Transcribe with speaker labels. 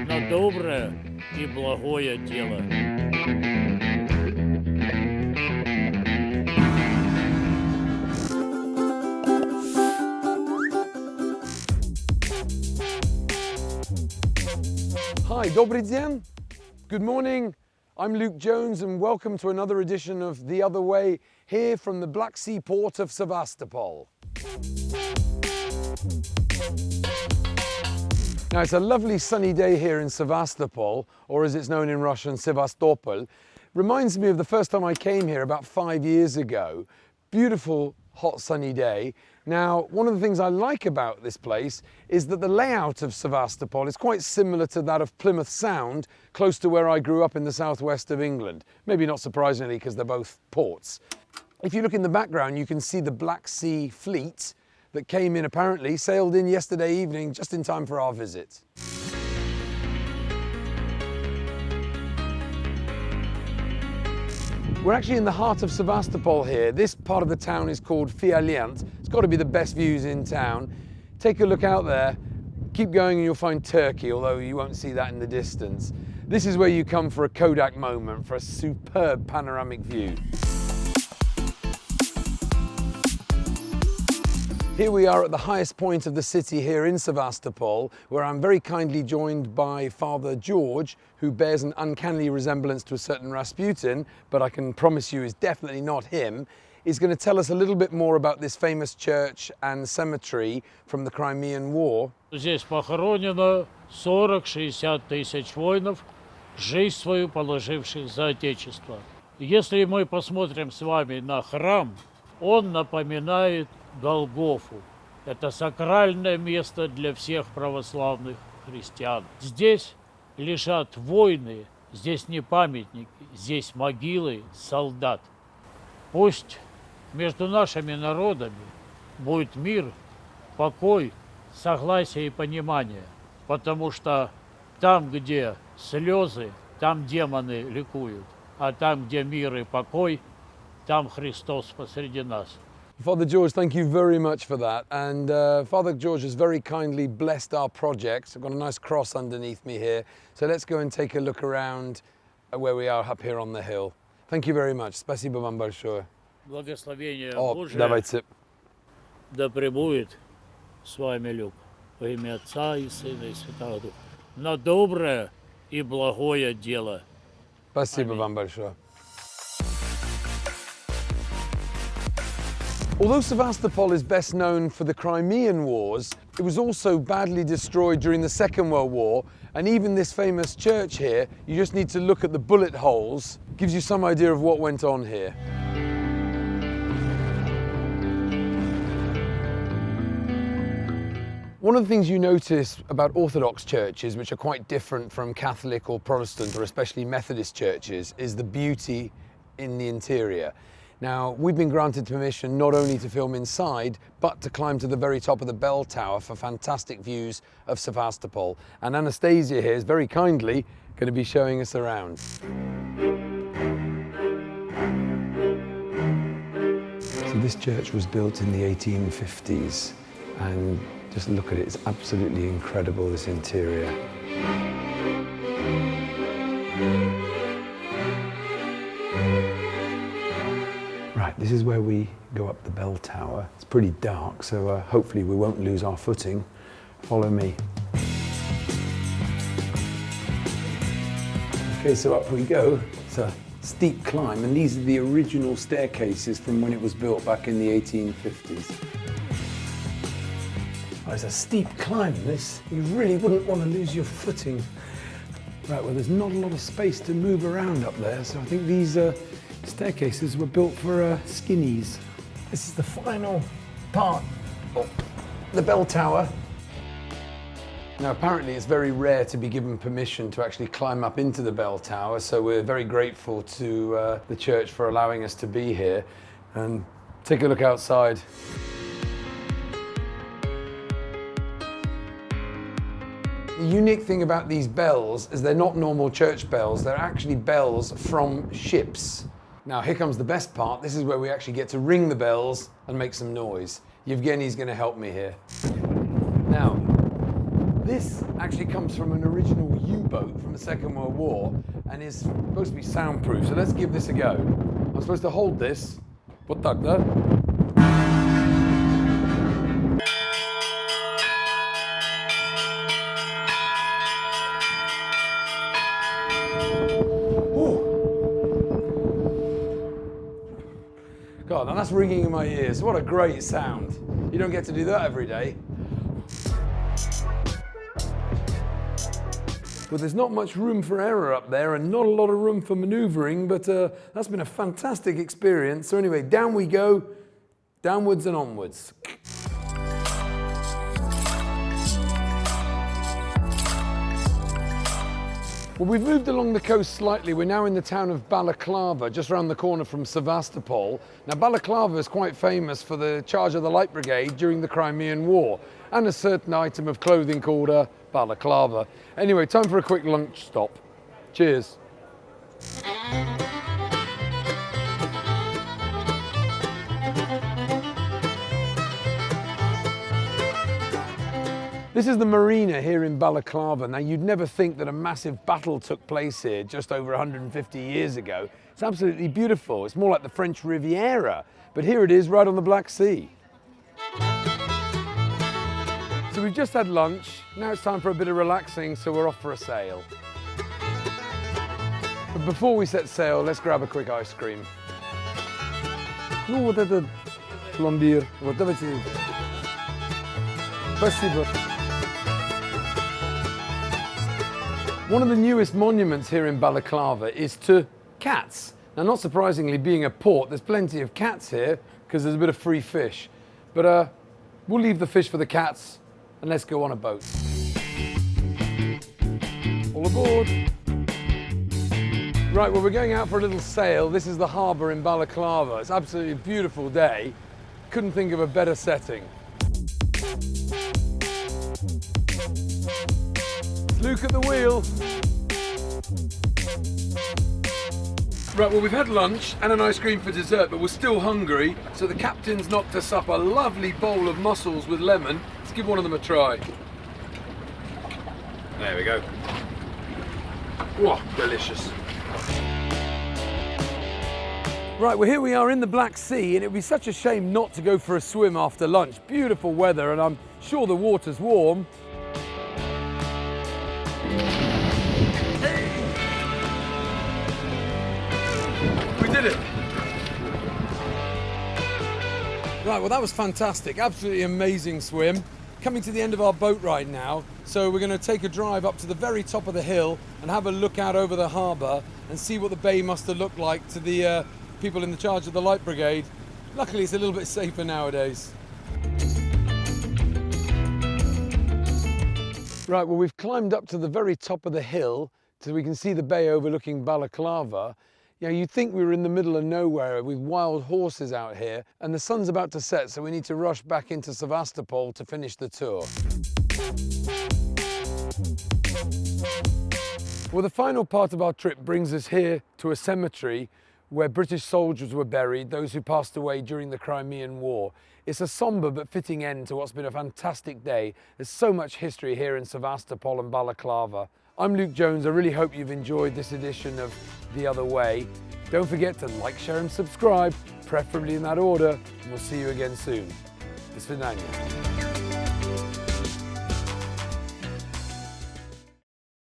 Speaker 1: На доброе и благое дело.
Speaker 2: Hi, dobry dzień. Good morning. I'm Luke Jones and welcome to another edition of The Other Way here from the Black Sea port of Sevastopol. Now it's a lovely sunny day here in Sevastopol, or as it's known in Russian, Sevastopol. Reminds me of the first time I came here about 5 years ago. Beautiful, hot, sunny day. Now, one of the things I like about this place is that the layout of Sevastopol is quite similar to that of Plymouth Sound, close to where I grew up in the southwest of England. Maybe not surprisingly, because they're both ports. If you look in the background, you can see the Black Sea fleet that came in, apparently, sailed in yesterday evening, just in time for our visit. We're actually in the heart of Sevastopol here. This part of the town is called Fialiant. It's got to be the best views in town. Take a look out there. Keep going and you'll find Turkey, although you won't see that in the distance. This is where you come for a Kodak moment, for a superb panoramic view. Here we are at the highest point of the city here in Sevastopol, where I'm very kindly joined by Father George, who bears an uncanny resemblance to a certain Rasputin, but I can promise you is definitely not him. He's going to tell us a little bit more about this famous church and cemetery from the Crimean War.
Speaker 1: Здесь похоронено 40-60 тысяч воинов, жизнь свою положивших за Отечество. Если мы посмотрим с вами на храм, он напоминает Голгофу. Это сакральное место для всех православных христиан. Здесь лежат воины, здесь не памятники, здесь могилы солдат. Пусть между нашими народами будет мир, покой, согласие и понимание, потому что там, где слезы, там демоны ликуют, а там, где мир и покой, там Христос посреди нас.
Speaker 2: Father George, thank you very much for that. And Father George has very kindly blessed our project. I've got a nice cross underneath me here. So let's go and take a look around where we are up here on the hill. Thank you very much. Спасибо вам большое.
Speaker 1: Благословение
Speaker 2: О,
Speaker 1: Божие
Speaker 2: давайте.
Speaker 1: да пребудет с вами, Люк, во имя Отца и Сына и Святого Духа, на доброе и благое дело.
Speaker 2: Спасибо вам большое. Although Sevastopol is best known for the Crimean Wars, it was also badly destroyed during the Second World War, and even this famous church here, you just need to look at the bullet holes, gives you some idea of what went on here. One of the things you notice about Orthodox churches, which are quite different from Catholic or Protestant or especially Methodist churches, is the beauty in the interior. Now, we've been granted permission not only to film inside, but to climb to the very top of the bell tower for fantastic views of Sevastopol. And Anastasia here is very kindly going to be showing us around. So this church was built in the 1850s, and just look at it, it's absolutely incredible, this interior. Right, this is where we go up the bell tower. It's pretty dark, so hopefully we won't lose our footing. Follow me. Okay, so up we go. It's a steep climb, and these are the original staircases from when it was built back in the 1850s. Oh, it's a steep climb, this. You really wouldn't want to lose your footing. Right, well, there's not a lot of space to move around up there, so I think these staircases were built for skinnies. This is the final part of the bell tower. Now, apparently it's very rare to be given permission to actually climb up into the bell tower, so we're very grateful to the church for allowing us to be here. And take a look outside. The unique thing about these bells is they're not normal church bells, they're actually bells from ships. Now here comes the best part. This is where we actually get to ring the bells and make some noise. Yevgeny's going to help me here. Now, this actually comes from an original U-boat from the Second World War and is supposed to be soundproof, so let's give this a go. I'm supposed to hold this. Вот так, да? God, now that's ringing in my ears. What a great sound. You don't get to do that every day. Well, there's not much room for error up there and not a lot of room for maneuvering, but that's been a fantastic experience. So anyway, down we go, downwards and onwards. Well, we've moved along the coast slightly. We're now in the town of Balaklava, just around the corner from Sevastopol. Now, Balaklava is quite famous for the charge of the Light Brigade during the Crimean War, and a certain item of clothing called a balaclava. Anyway, time for a quick lunch stop. Cheers. This is the marina here in Balaklava. Now, you'd never think that a massive battle took place here just over 150 years ago. It's absolutely beautiful. It's more like the French Riviera, but here it is right on the Black Sea. So we've just had lunch. Now it's time for a bit of relaxing, so we're off for a sail. But before we set sail, let's grab a quick ice cream. Ну, вот этот пломбир. Вот давайте. Спасибо. One of the newest monuments here in Balaklava is to cats. Now, not surprisingly, being a port, there's plenty of cats here because there's a bit of free fish. But we'll leave the fish for the cats and let's go on a boat. All aboard. Right, well, we're going out for a little sail. This is the harbour in Balaklava. It's absolutely a beautiful day. Couldn't think of a better setting. Luke at the wheel. Right, well, we've had lunch and an ice cream for dessert, but we're still hungry, so the captain's knocked us up a lovely bowl of mussels with lemon. Let's give one of them a try. There we go. Whoa, delicious. Right, well, here we are in the Black Sea, and it would be such a shame not to go for a swim after lunch. Beautiful weather, and I'm sure the water's warm. Did it. Right, well, that was fantastic. Absolutely amazing swim. Coming to the end of our boat ride now, so we're going to take a drive up to the very top of the hill and have a look out over the harbour and see what the bay must have looked like to the people in the charge of the Light Brigade. Luckily, it's a little bit safer nowadays. Right, well, we've climbed up to the very top of the hill so we can see the bay overlooking Balaklava. You know, you'd think we were in the middle of nowhere with wild horses out here, and the sun's about to set, so we need to rush back into Sevastopol to finish the tour. Well, the final part of our trip brings us here to a cemetery where British soldiers were buried, those who passed away during the Crimean War. It's a sombre but fitting end to what's been a fantastic day. There's so much history here in Sevastopol and Balaklava. I'm Luke Jones. I really hope you've enjoyed this edition of The Other Way. Don't forget to like, share and subscribe, preferably in that order, and we'll see you again soon. До свидания.